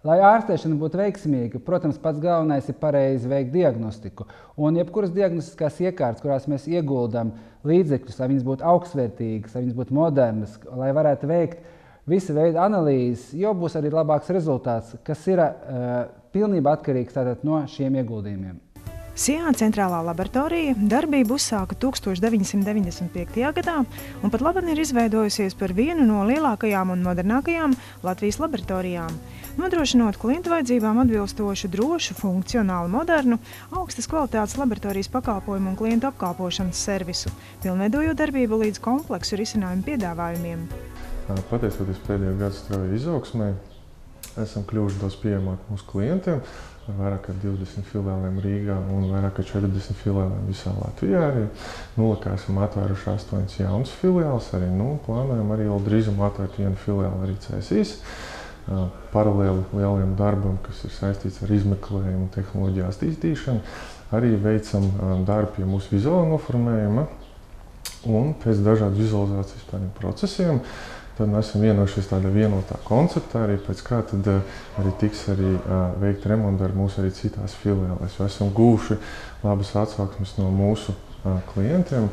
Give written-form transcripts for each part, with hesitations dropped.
Lai ārstēšana būtu veiksmīga, protams, pats galvenais ir pareizi veikt diagnostiku. Un jebkuras diagnostiskās iekārtas, kurās mēs ieguldam līdzekļus, lai viņas būtu augstsvērtīgas, lai viņas būtu modernas, lai varētu veikt visa veida analīzes, jo būs arī labāks rezultāts, kas ir pilnībā atkarīgs tātad no šiem ieguldījumiem. SIA centrālā laboratorija darbību uzsāka 1995. gadā un pat labi ir izveidojusies par vienu no lielākajām un modernākajām Latvijas laboratorijām, nodrošinot klientu vajadzībām atbilstošu, drošu, funkcionālu, modernu, augstas kvalitātes laboratorijas pakalpojumu un klientu apkalpošanas servisu, pilnveidojot darbību līdz kompleksu risinājumu piedāvājumiem. Pateicoties pēdējo gadu strauji izaugsmai, esam kļuvuši daudz pieejamāk mūsu klientiem, ar vairāk kā 20 filiālēm Rīgā un vairāk kā 40 filiālēm visā Latvijā. Nulakā esam atvēruši 8 jaunas filiāles, arī plānojam arī vēl drīzumā atvērt vienu filiāli arī CSIS. Paralēli lieliem darbam, kas ir saistīts ar izmeklējumu un tehnoloģiju attīstīšanu, arī veicam darbu pie mūsu vizuālā noformējuma un pēc dažādu vizualizācijas tādiem procesiem. Tad mēs esam vienojušies tādā vienotā konceptā, arī pēc kā tad arī tiks veikt remontdarbi mūsu arī citās filiālēs. Esam guvuši labas atsauksmes no mūsu klientiem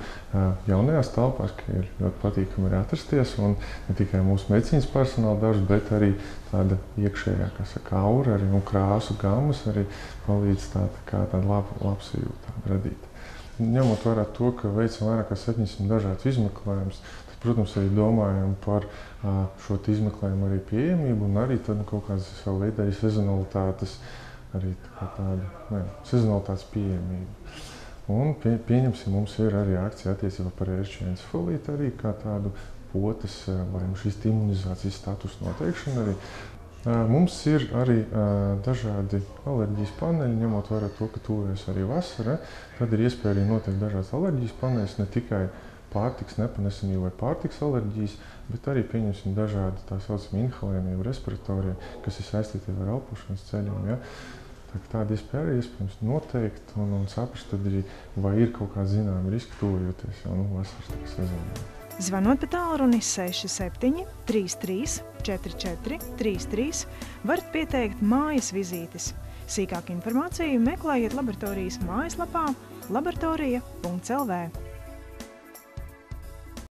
jaunajās telpās, ka ir ļoti patīkami atrasties, un ne tikai mūsu medicīnas personāla darbs, bet arī tāda iekšējā, aura arī un krāsu gammas arī palīdz tādu labu sajūtu radīt. Ņemot vērā to, ka veicam vairāk kā 700 dažādus izmeklējumus, protams, arī domājam par šo izmeklējumu arī pieejamību un arī tad kaut kādas savu veidu arī sezonalitātes pieejamību. Un pieņemsim, mums ir arī akcija attiecībā par ērčiencefalītu arī kā tādu potes vai šīs imunizācijas status noteikšanu arī. Mums ir arī dažādi alerģijas paneļi, ņemot vērā to, ka tuvojas arī vasara, tad ir iespēja arī noteikt dažādas alerģijas paneļus, ne tikai pārtiks nepanesamību vai pārtiks alerģijas, bet arī pieņemsim dažādi tā saucami inhalējumie, respiratorie, kas ir saistīti ar elpošanas ceļiem. Ja? Tāda iespēja arī iespējams noteikt un saprast, tad arī, vai ir kaut kādi zināmi riski tuvojoties jau vasaras sezonā. Zvanot pa tālruni 67 33 44 33 varat pieteikt mājas vizītes. Sīkāku informāciju meklējiet laboratorijas mājaslapā laboratorija.lv.